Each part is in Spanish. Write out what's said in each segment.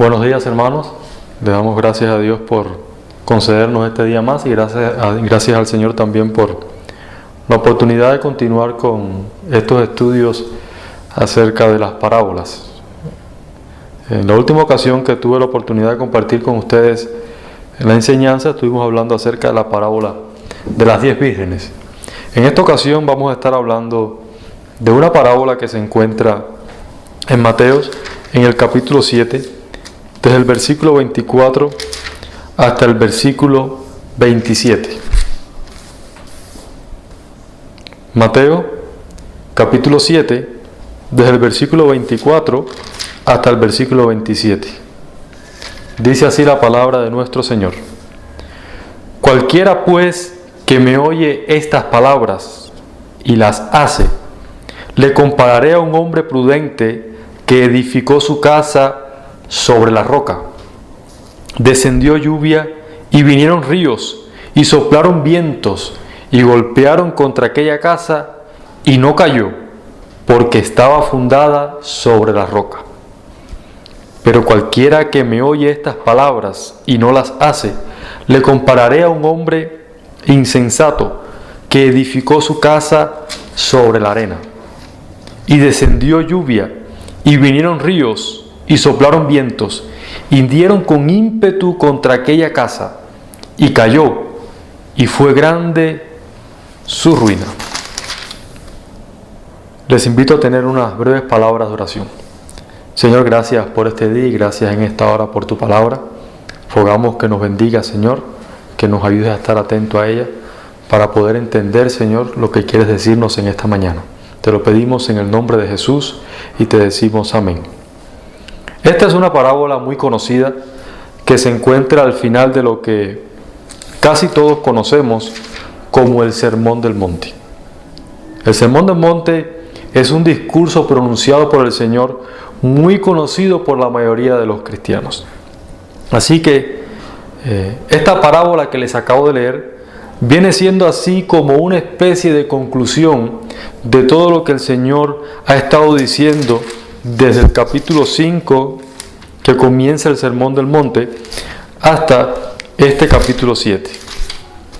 Buenos días, hermanos. Le damos gracias a Dios por concedernos este día más y gracias al Señor también por la oportunidad de continuar con estos estudios acerca de las parábolas. En la última ocasión que tuve la oportunidad de compartir con ustedes la enseñanza, estuvimos hablando acerca de la parábola de las 10 vírgenes. En esta ocasión vamos a estar hablando de una parábola que se encuentra en Mateos, en el capítulo 7, desde el versículo 24 hasta el versículo 27. Mateo, capítulo 7, desde el versículo 24 hasta el versículo 27. Dice así la palabra de nuestro Señor. Cualquiera pues que me oye estas palabras y las hace, le compararé a un hombre prudente que edificó su casa sobre la roca. Descendió lluvia y vinieron ríos y soplaron vientos y golpearon contra aquella casa y no cayó, porque estaba fundada sobre la roca. Pero cualquiera que me oye estas palabras y no las hace, le compararé a un hombre insensato que edificó su casa sobre la arena. Y descendió lluvia y vinieron ríos y soplaron vientos, y dieron con ímpetu contra aquella casa, y cayó, y fue grande su ruina. Les invito a tener unas breves palabras de oración. Señor, gracias por este día y gracias en esta hora por tu palabra. Rogamos que nos bendiga, Señor, que nos ayudes a estar atentos a ella, para poder entender, Señor, lo que quieres decirnos en esta mañana. Te lo pedimos en el nombre de Jesús y te decimos amén. Esta es una parábola muy conocida que se encuentra al final de lo que casi todos conocemos como el Sermón del Monte. El Sermón del Monte es un discurso pronunciado por el Señor muy conocido por la mayoría de los cristianos. Así que esta parábola que les acabo de leer viene siendo así como una especie de conclusión de todo lo que el Señor ha estado diciendo desde el capítulo 5, que comienza el Sermón del Monte, hasta este capítulo 7.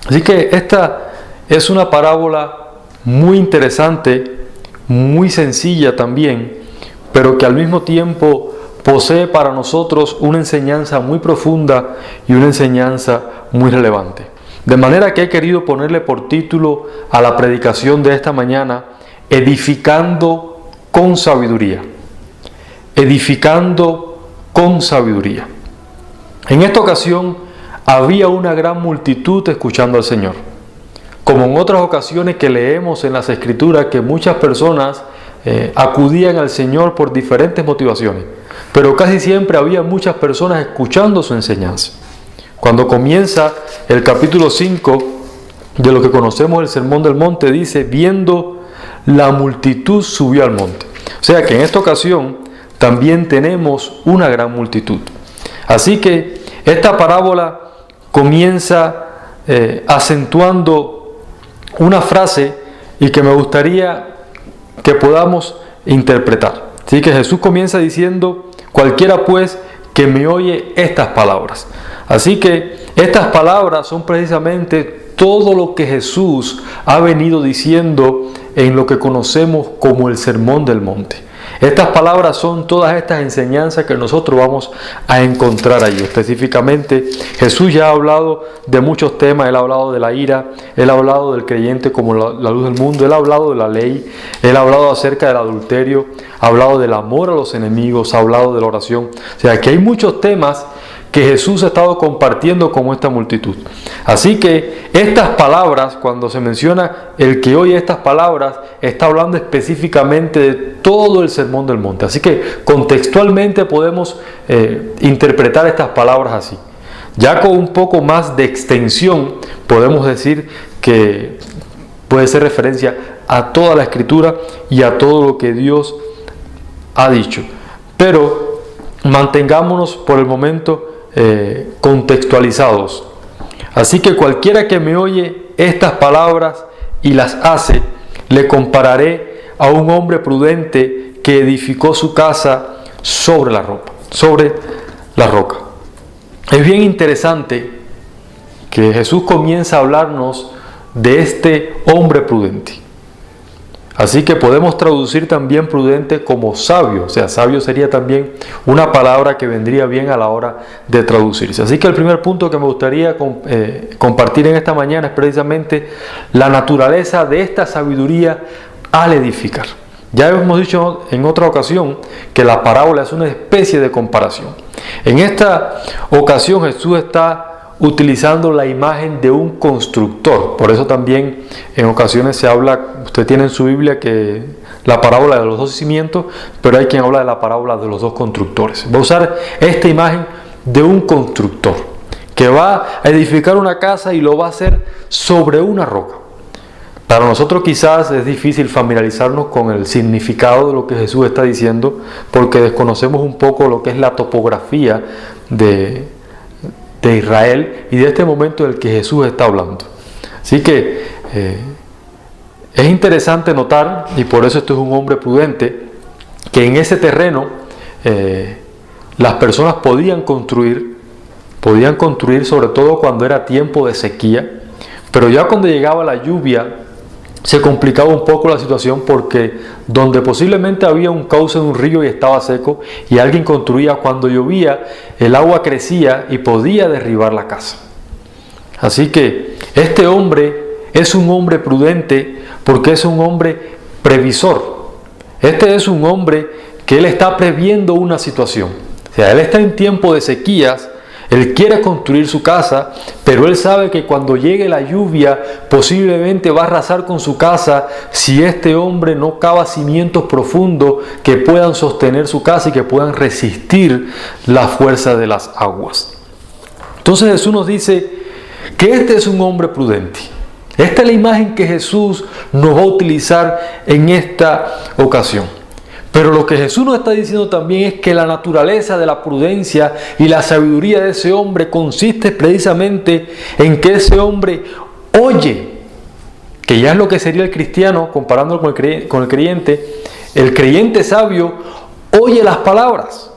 Así que esta es una parábola muy interesante, muy sencilla también, pero que al mismo tiempo posee para nosotros una enseñanza muy profunda y una enseñanza muy relevante. De manera que he querido ponerle por título a la predicación de esta mañana, Edificando con sabiduría. Edificando con sabiduría. En esta ocasión había una gran multitud escuchando al Señor. Como en otras ocasiones que leemos en las Escrituras que muchas personas acudían al Señor por diferentes motivaciones, pero casi siempre había muchas personas escuchando su enseñanza. Cuando comienza el capítulo 5 de lo que conocemos el Sermón del Monte, dice, viendo la multitud subió al monte. O sea que en esta ocasión también tenemos una gran multitud. Así que esta parábola comienza acentuando una frase y que me gustaría que podamos interpretar. Así que Jesús comienza diciendo, cualquiera pues que me oye estas palabras. Así que estas palabras son precisamente todo lo que Jesús ha venido diciendo en lo que conocemos como el Sermón del Monte. Estas palabras son todas estas enseñanzas que nosotros vamos a encontrar allí. Específicamente, Jesús ya ha hablado de muchos temas. Él ha hablado de la ira, Él ha hablado del creyente como la luz del mundo, Él ha hablado de la ley, Él ha hablado acerca del adulterio, ha hablado del amor a los enemigos, ha hablado de la oración. O sea, que hay muchos temas que Jesús ha estado compartiendo con esta multitud. Así que estas palabras, cuando se menciona el que oye estas palabras, está hablando específicamente de todo el Sermón del Monte. Así que contextualmente podemos interpretar estas palabras así. Ya con un poco más de extensión podemos decir que puede ser referencia a toda la Escritura y a todo lo que Dios ha dicho. Pero mantengámonos por el momento contextualizados. Así que cualquiera que me oye estas palabras y las hace, le compararé a un hombre prudente que edificó su casa sobre la roca. Es bien interesante que Jesús comienza a hablarnos de este hombre prudente. Así que podemos traducir también prudente como sabio. O sea, sabio sería también una palabra que vendría bien a la hora de traducirse. Así que el primer punto que me gustaría compartir en esta mañana es precisamente la naturaleza de esta sabiduría al edificar. Ya hemos dicho en otra ocasión que la parábola es una especie de comparación. En esta ocasión Jesús está utilizando la imagen de un constructor. Por eso también en ocasiones se habla, usted tiene en su Biblia que la parábola de los dos cimientos, pero hay quien habla de la parábola de los dos constructores. Va a usar esta imagen de un constructor que va a edificar una casa y lo va a hacer sobre una roca. Para nosotros quizás es difícil familiarizarnos con el significado de lo que Jesús está diciendo, porque desconocemos un poco lo que es la topografía de Israel y de este momento del que Jesús está hablando. Así que es interesante notar, y por eso esto es un hombre prudente, que en ese terreno las personas podían construir sobre todo cuando era tiempo de sequía, pero ya cuando llegaba la lluvia se complicaba un poco la situación, porque donde posiblemente había un cauce de un río y estaba seco y alguien construía, cuando llovía el agua crecía y podía derribar la casa. Así que este hombre es un hombre prudente porque es un hombre previsor. Este es un hombre que él está previendo una situación. O sea, él está en tiempo de sequías. Él quiere construir su casa, pero él sabe que cuando llegue la lluvia posiblemente va a arrasar con su casa si este hombre no cava cimientos profundos que puedan sostener su casa y que puedan resistir la fuerza de las aguas. Entonces Jesús nos dice que este es un hombre prudente. Esta es la imagen que Jesús nos va a utilizar en esta ocasión. Pero lo que Jesús nos está diciendo también es que la naturaleza de la prudencia y la sabiduría de ese hombre consiste precisamente en que ese hombre oye, que ya es lo que sería el cristiano, comparándolo con el creyente. El creyente sabio oye las palabras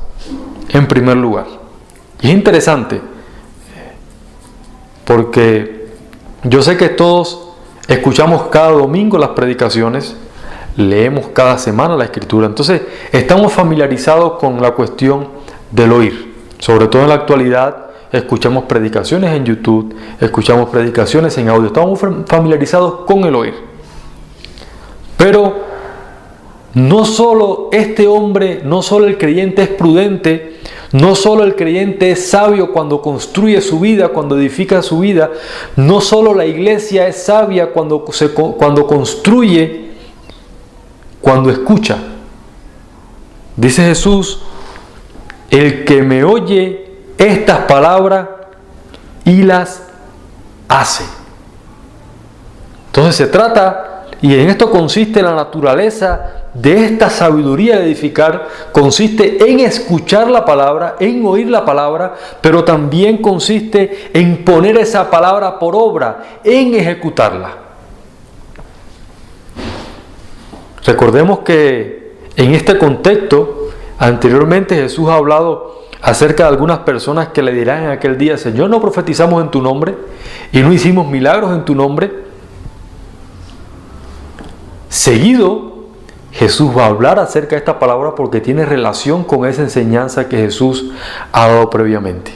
en primer lugar. Y es interesante, porque yo sé que todos escuchamos cada domingo las predicaciones, leemos cada semana la Escritura, entonces estamos familiarizados con la cuestión del oír. Sobre todo en la actualidad escuchamos predicaciones en YouTube, escuchamos predicaciones en audio, estamos familiarizados con el oír. Pero no solo este hombre, no solo el creyente es prudente, no solo el creyente es sabio cuando construye su vida, cuando edifica su vida, no solo la iglesia es sabia cuando construye, cuando escucha. Dice Jesús: el que me oye estas palabras y las hace. Entonces se trata, y en esto consiste la naturaleza de esta sabiduría de edificar, consiste en escuchar la palabra, en oír la palabra, pero también consiste en poner esa palabra por obra, en ejecutarla. Recordemos que en este contexto, anteriormente Jesús ha hablado acerca de algunas personas que le dirán en aquel día: Señor, no profetizamos en tu nombre y no hicimos milagros en tu nombre. Seguido, Jesús va a hablar acerca de esta palabra porque tiene relación con esa enseñanza que Jesús ha dado previamente.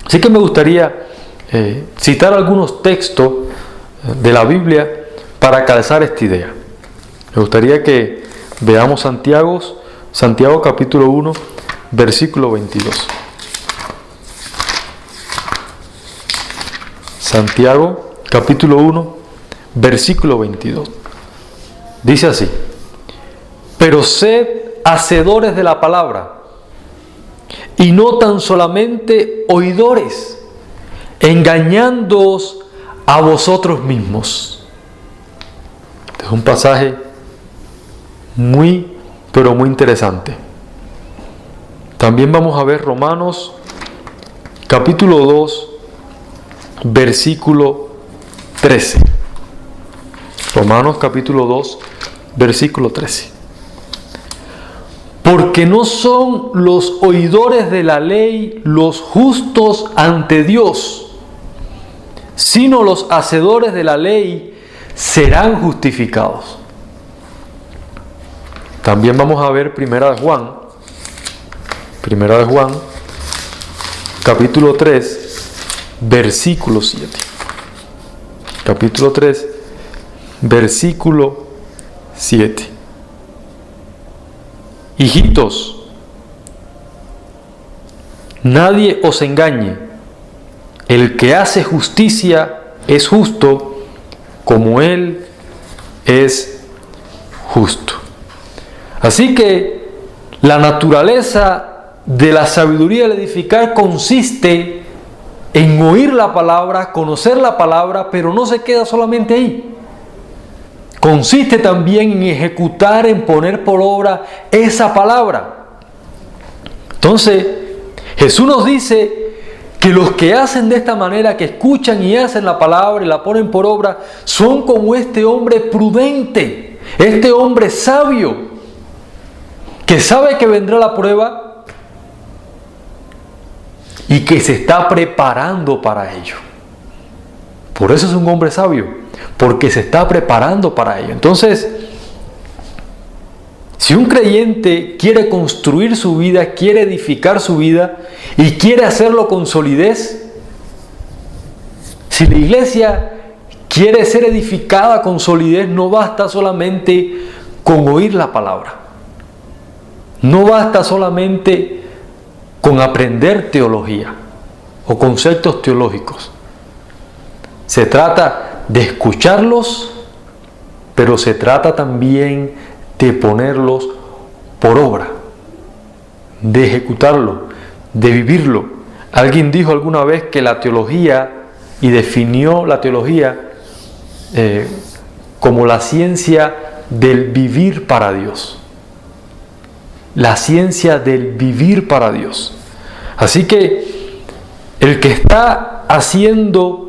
Así que me gustaría citar algunos textos de la Biblia para calzar esta idea. Me gustaría que veamos Santiago capítulo 1, versículo 22. Santiago capítulo 1, versículo 22. Dice así: pero sed hacedores de la palabra, y no tan solamente oidores, engañándoos a vosotros mismos. Este es un pasaje muy, pero muy interesante. También vamos a ver Romanos capítulo 2, versículo 13. Romanos capítulo 2, versículo 13. Porque no son los oidores de la ley los justos ante Dios, sino los hacedores de la ley serán justificados. También vamos a ver Primera de Juan, capítulo 3, versículo 7. Capítulo 3, versículo 7. Hijitos, nadie os engañe. El que hace justicia es justo, como Él es justo. Así que la naturaleza de la sabiduría del edificar consiste en oír la palabra, conocer la palabra, pero no se queda solamente ahí. Consiste también en ejecutar, en poner por obra esa palabra. Entonces, Jesús nos dice que los que hacen de esta manera, que escuchan y hacen la palabra y la ponen por obra, son como este hombre prudente, este hombre sabio, que sabe que vendrá la prueba y que se está preparando para ello. Por eso es un hombre sabio, porque se está preparando para ello. Entonces, si un creyente quiere construir su vida, quiere edificar su vida y quiere hacerlo con solidez, si la iglesia quiere ser edificada con solidez, no basta solamente con oír la palabra. No basta solamente con aprender teología o conceptos teológicos. Se trata de escucharlos, pero se trata también de ponerlos por obra, de ejecutarlo, de vivirlo. Alguien dijo alguna vez que la teología, y definió la teología como la ciencia del vivir para Dios. La ciencia del vivir para Dios. Así que el que está haciendo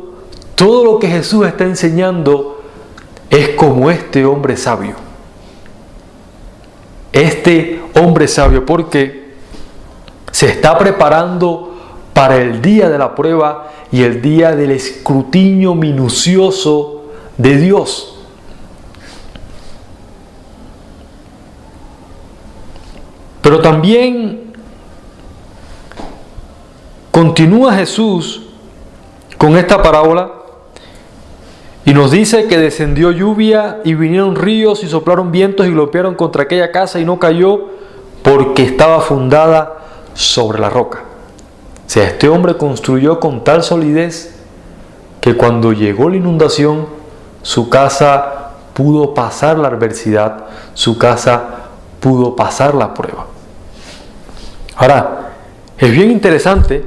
todo lo que Jesús está enseñando es como este hombre sabio. Este hombre sabio, porque se está preparando para el día de la prueba y el día del escrutinio minucioso de Dios. Pero también continúa Jesús con esta parábola y nos dice que descendió lluvia y vinieron ríos y soplaron vientos y golpearon contra aquella casa y no cayó porque estaba fundada sobre la roca. O sea, este hombre construyó con tal solidez que cuando llegó la inundación, su casa pudo pasar la adversidad, su casa pudo pasar la prueba. Ahora, es bien interesante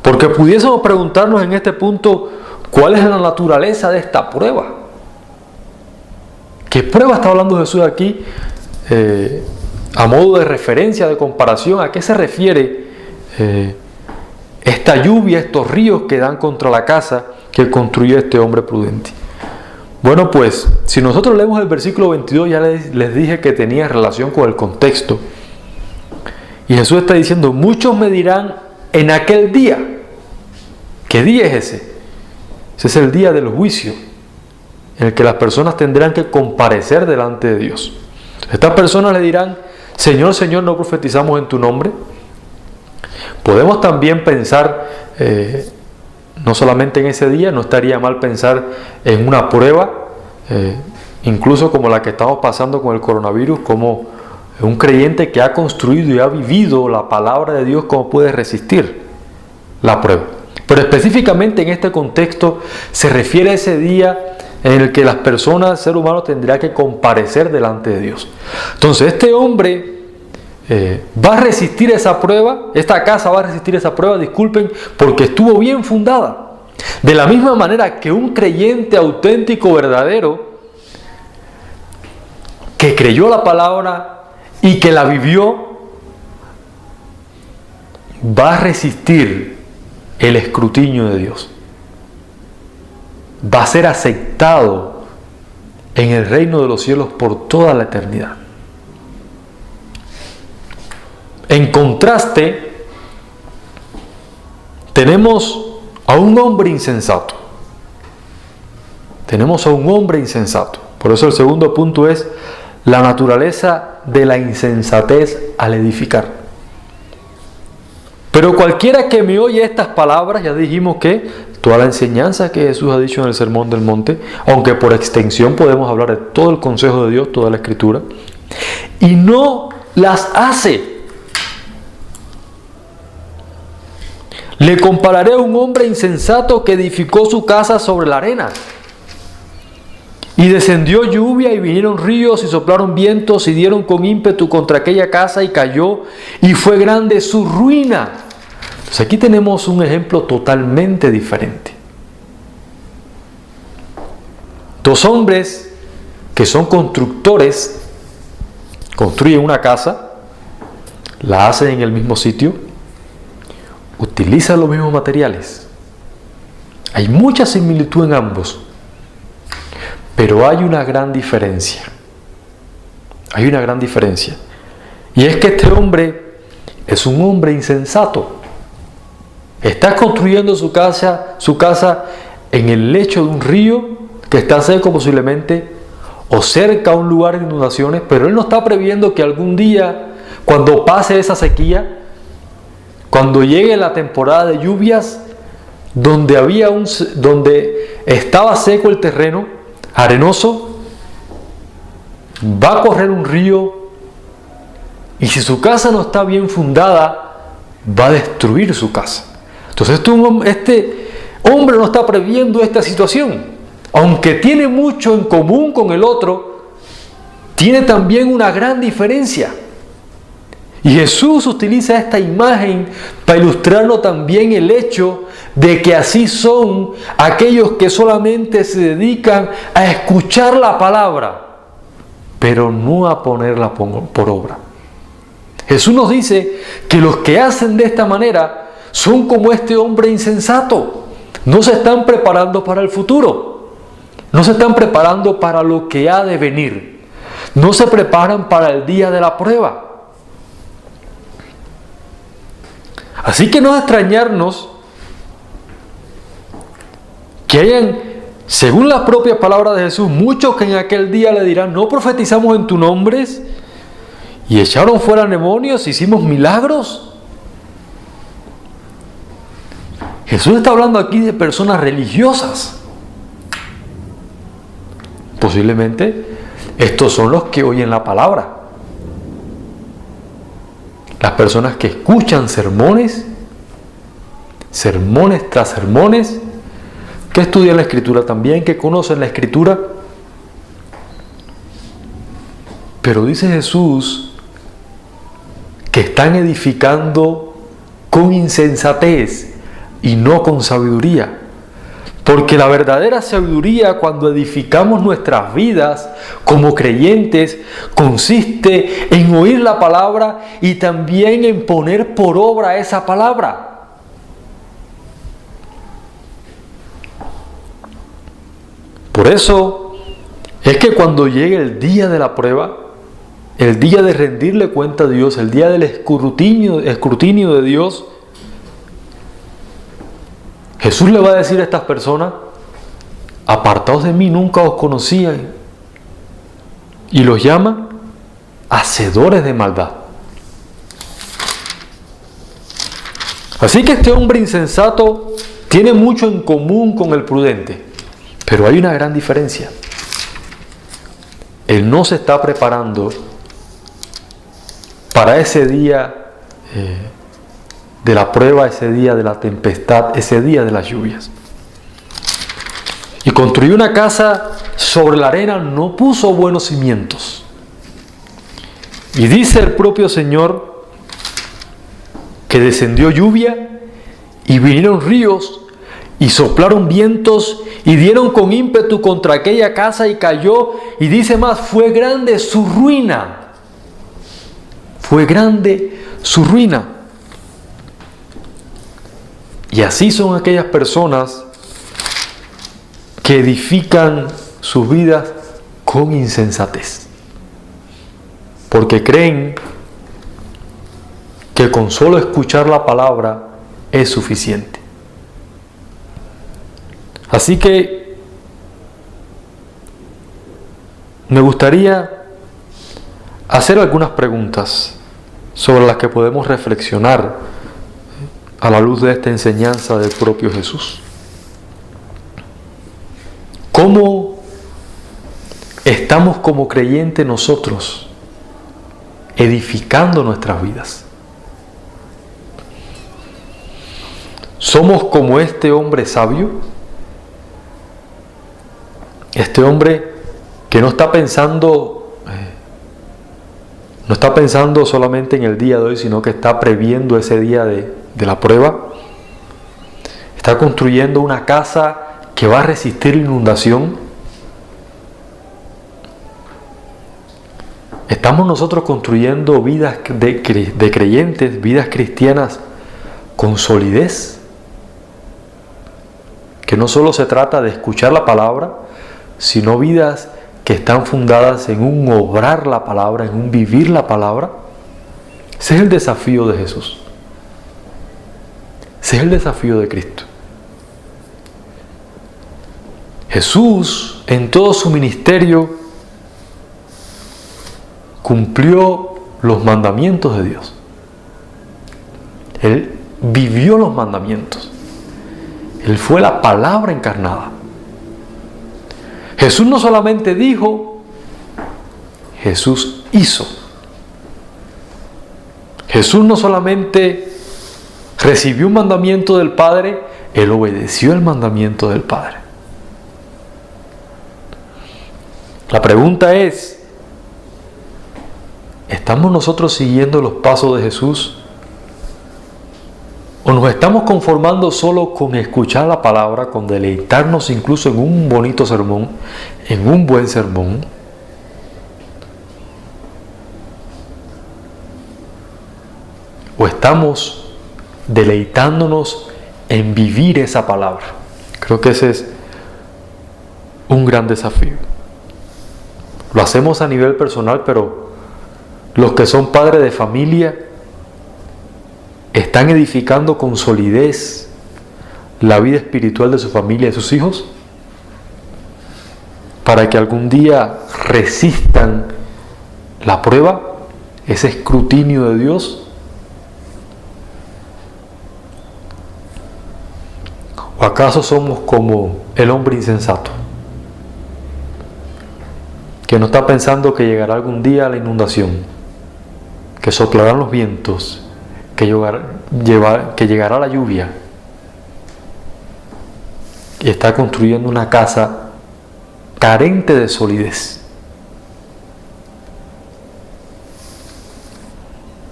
porque pudiésemos preguntarnos en este punto, ¿cuál es la naturaleza de esta prueba? ¿Qué prueba está hablando Jesús aquí? A modo de referencia, de comparación, ¿a qué se refiere esta lluvia, estos ríos que dan contra la casa que construyó este hombre prudente? Bueno, pues, si nosotros leemos el versículo 22, ya les dije que tenía relación con el contexto. Y Jesús está diciendo, muchos me dirán en aquel día. ¿Qué día es ese? Ese es el día del juicio, en el que las personas tendrán que comparecer delante de Dios. Estas personas le dirán, Señor, Señor, ¿no profetizamos en tu nombre? Podemos también pensar, no solamente en ese día, no estaría mal pensar en una prueba, incluso como la que estamos pasando con el coronavirus, como un creyente que ha construido y ha vivido la palabra de Dios, ¿cómo puede resistir la prueba? Pero específicamente en este contexto se refiere a ese día en el que las personas, el ser humano, tendrá que comparecer delante de Dios. Entonces este hombre va a resistir esa prueba, esta casa va a resistir esa prueba, disculpen, porque estuvo bien fundada. De la misma manera que un creyente auténtico, verdadero, que creyó la palabra y que la vivió, va a resistir el escrutinio de Dios. Va a ser aceptado en el reino de los cielos por toda la eternidad. En contraste, tenemos a un hombre insensato. Tenemos a un hombre insensato. Por eso el segundo punto es la naturaleza de la insensatez al edificar. Pero cualquiera que me oye estas palabras, ya dijimos que toda la enseñanza que Jesús ha dicho en el Sermón del Monte, aunque por extensión podemos hablar de todo el consejo de Dios, toda la Escritura, y no las hace. Le compararé a un hombre insensato que edificó su casa sobre la arena. Y descendió lluvia y vinieron ríos y soplaron vientos y dieron con ímpetu contra aquella casa y cayó y fue grande su ruina. Entonces aquí tenemos un ejemplo totalmente diferente. Dos hombres que son constructores, construyen una casa, la hacen en el mismo sitio, utilizan los mismos materiales. Hay mucha similitud en ambos, pero hay una gran diferencia. Hay una gran diferencia. Y es que este hombre es un hombre insensato. Está construyendo su casa en el lecho de un río que está seco posiblemente, o cerca a un lugar de inundaciones, pero él no está previendo que algún día, cuando pase esa sequía, cuando llegue la temporada de lluvias, donde estaba seco el terreno, arenoso, va a correr un río, y si su casa no está bien fundada, va a destruir su casa. Entonces este hombre no está previendo esta situación. Aunque tiene mucho en común con el otro, tiene también una gran diferencia. Y Jesús utiliza esta imagen para ilustrarnos también el hecho de que así son aquellos que solamente se dedican a escuchar la palabra, pero no a ponerla por obra. Jesús nos dice que los que hacen de esta manera son como este hombre insensato. No se están preparando para el futuro. No se están preparando para lo que ha de venir. No se preparan para el día de la prueba. Así que no es extrañarnos que hayan, según la propia palabra de Jesús, muchos que en aquel día le dirán: no profetizamos en tu nombre y echaron fuera demonios, hicimos milagros. Jesús está hablando aquí de personas religiosas. Posiblemente estos son los que oyen la palabra. Las personas que escuchan sermones tras sermones, que estudian la Escritura también, que conocen la Escritura. Pero dice Jesús que están edificando con insensatez y no con sabiduría. Porque la verdadera sabiduría, cuando edificamos nuestras vidas como creyentes, consiste en oír la palabra y también en poner por obra esa palabra. Por eso es que cuando llegue el día de la prueba, el día de rendirle cuenta a Dios, el día del escrutinio de Dios, Jesús le va a decir a estas personas: apartaos de mí, nunca os conocía. Y los llama hacedores de maldad. Así que este hombre insensato tiene mucho en común con el prudente, pero hay una gran diferencia. Él no se está preparando para ese día de la prueba, ese día de la tempestad, ese día de las lluvias. Y construyó una casa sobre la arena, no puso buenos cimientos. Y dice el propio Señor que descendió lluvia y vinieron ríos y soplaron vientos y dieron con ímpetu contra aquella casa y cayó. Y dice más: fue grande su ruina. Fue grande su ruina. Y así son aquellas personas que edifican sus vidas con insensatez. Porque creen que con solo escuchar la palabra es suficiente. Así que me gustaría hacer algunas preguntas sobre las que podemos reflexionar a la luz de esta enseñanza del propio Jesús. ¿Cómo estamos como creyentes nosotros edificando nuestras vidas? ¿Somos como este hombre sabio? Este hombre que no está pensando solamente en el día de hoy, sino que está previendo ese día de la prueba. Está construyendo una casa que va a resistir la inundación. Estamos nosotros construyendo vidas de creyentes, vidas cristianas con solidez, que no solo se trata de escuchar la palabra, sino vidas que están fundadas en un obrar la palabra, en un vivir la palabra. Ese es el desafío de Jesús. Ese es el desafío de Cristo. Jesús, en todo su ministerio, cumplió los mandamientos de Dios. Él vivió los mandamientos. Él fue la palabra encarnada. Jesús no solamente dijo, Jesús hizo. Jesús no solamente recibió un mandamiento del Padre, Él obedeció el mandamiento del Padre. La pregunta es, ¿estamos nosotros siguiendo los pasos de Jesús? ¿O nos estamos conformando solo con escuchar la palabra, con deleitarnos incluso en un bonito sermón, en un buen sermón? ¿O estamos deleitándonos en vivir esa palabra? Creo que ese es un gran desafío. Lo hacemos a nivel personal, pero los que son padres de familia ¿están edificando con solidez la vida espiritual de su familia y de sus hijos? Para que algún día resistan la prueba, ese escrutinio de Dios. ¿O acaso somos como el hombre insensato, que no está pensando que llegará algún día la inundación, que soplarán los vientos, que llegará la lluvia, y está construyendo una casa carente de solidez?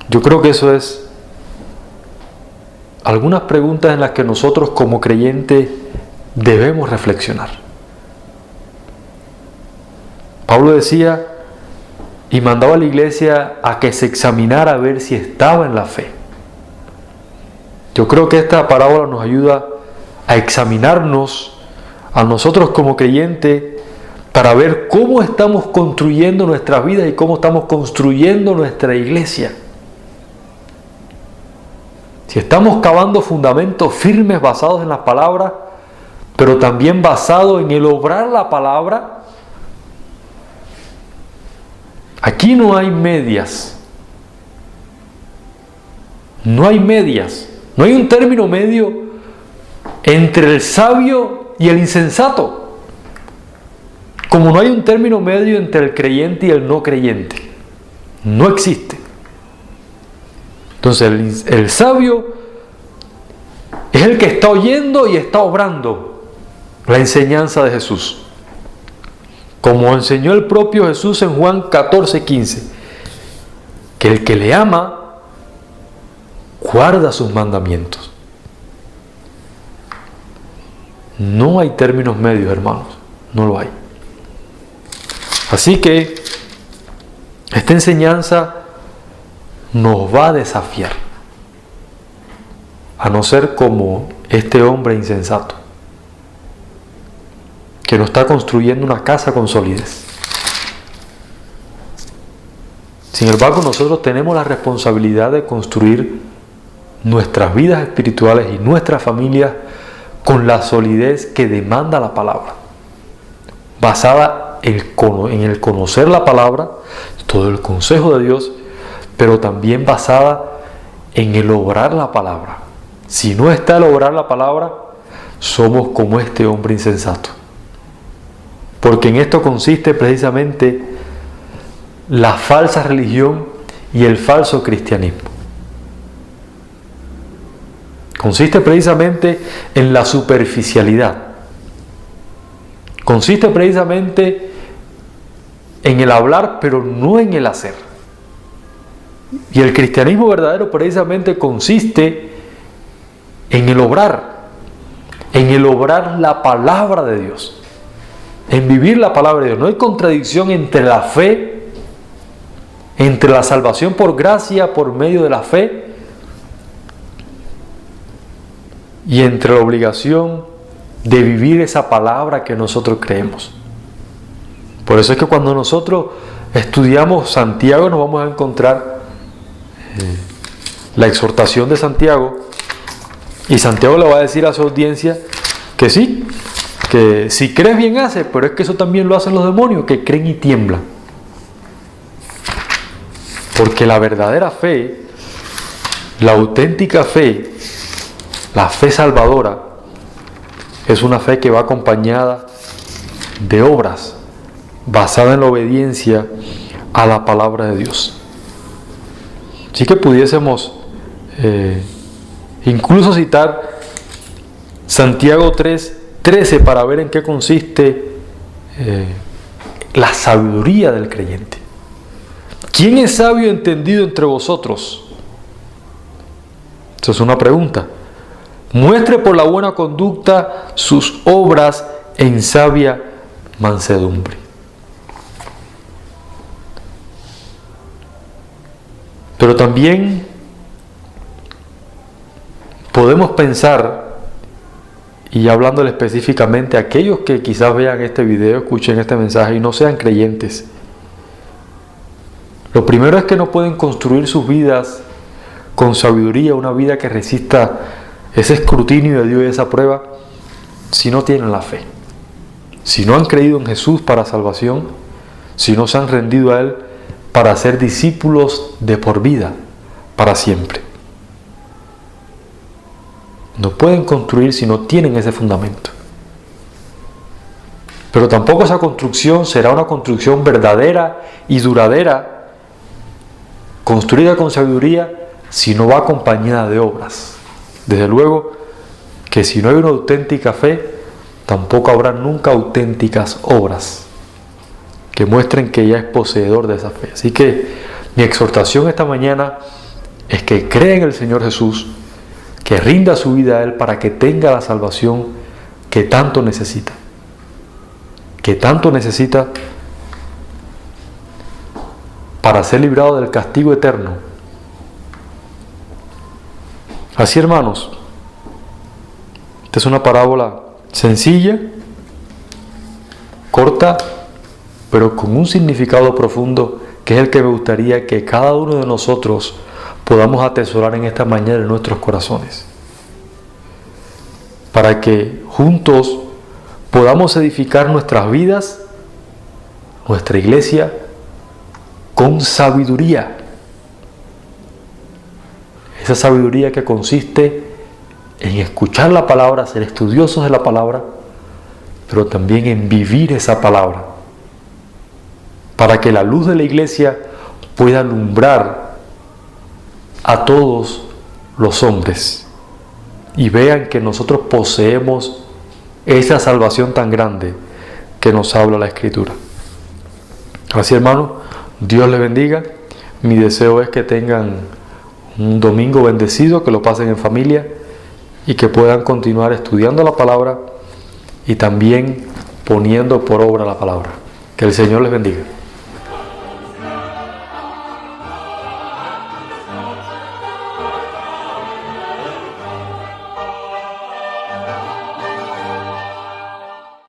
Yo creo que eso es algunas preguntas en las que nosotros como creyentes debemos reflexionar. Pablo decía y mandaba a la iglesia a que se examinara a ver si estaba en la fe. Yo creo que esta parábola nos ayuda a examinarnos a nosotros como creyentes para ver cómo estamos construyendo nuestras vidas y cómo estamos construyendo nuestra iglesia. Si estamos cavando fundamentos firmes basados en las palabras, pero también basados en el obrar la palabra. Aquí no hay medias. No hay medias. No hay un término medio entre el sabio y el insensato. Como no hay un término medio entre el creyente y el no creyente. No existe. Entonces el sabio es el que está oyendo y está obrando la enseñanza de Jesús. Como enseñó el propio Jesús en Juan 14:15, que el que le ama guarda sus mandamientos. No hay términos medios, hermanos, no lo hay. Así que esta enseñanza nos va a desafiar a no ser como este hombre insensato que no está construyendo una casa con solidez. Sin embargo, nosotros tenemos la responsabilidad de construir nuestras vidas espirituales y nuestras familias con la solidez que demanda la palabra, basada en el conocer la palabra, todo el consejo de Dios, pero también basada en el obrar la palabra. Si no está el obrar la palabra, somos como este hombre insensato. Porque en esto consiste precisamente la falsa religión y el falso cristianismo. Consiste precisamente en la superficialidad. Consiste precisamente en el hablar, pero no en el hacer. Y el cristianismo verdadero precisamente consiste en el obrar la palabra de Dios, en vivir la palabra de Dios. No hay contradicción entre la fe, entre la salvación por gracia por medio de la fe, y entre la obligación de vivir esa palabra que nosotros creemos. Por eso es que cuando nosotros estudiamos Santiago nos vamos a encontrar la exhortación de Santiago, y Santiago le va a decir a su audiencia que sí, que si crees bien haces, pero es que eso también lo hacen los demonios, que creen y tiemblan. Porque la verdadera fe, la auténtica fe, la fe salvadora, es una fe que va acompañada de obras, basada en la obediencia a la palabra de Dios. Así que pudiésemos incluso citar Santiago 3:13 para ver en qué consiste la sabiduría del creyente. ¿Quién es sabio y entendido entre vosotros? Esa es una pregunta. Muestre por la buena conducta sus obras en sabia mansedumbre. Pero también podemos pensar, y hablándole específicamente a aquellos que quizás vean este video, escuchen este mensaje y no sean creyentes. Lo primero es que no pueden construir sus vidas con sabiduría, una vida que resista ese escrutinio de Dios y esa prueba, si no tienen la fe, si no han creído en Jesús para salvación, si no se han rendido a Él para ser discípulos de por vida, para siempre. No pueden construir si no tienen ese fundamento. Pero tampoco esa construcción será una construcción verdadera y duradera, construida con sabiduría, si no va acompañada de obras. Desde luego que si no hay una auténtica fe, tampoco habrá nunca auténticas obras que muestren que ya es poseedor de esa fe. Así que mi exhortación esta mañana es que crea en el Señor Jesús, que rinda su vida a Él para que tenga la salvación que tanto necesita. Para ser librado del castigo eterno. Así, hermanos, esta es una parábola sencilla, corta, pero con un significado profundo, que es el que me gustaría que cada uno de nosotros podamos atesorar en esta mañana en nuestros corazones, para que juntos podamos edificar nuestras vidas, nuestra iglesia, con sabiduría. Esa sabiduría que consiste en escuchar la palabra, ser estudiosos de la palabra, pero también en vivir esa palabra, para que la luz de la iglesia pueda alumbrar a todos los hombres y vean que nosotros poseemos esa salvación tan grande que nos habla la Escritura. Así, hermanos, Dios les bendiga. Mi deseo es que tengan un domingo bendecido, que lo pasen en familia y que puedan continuar estudiando la palabra y también poniendo por obra la palabra. Que el Señor les bendiga.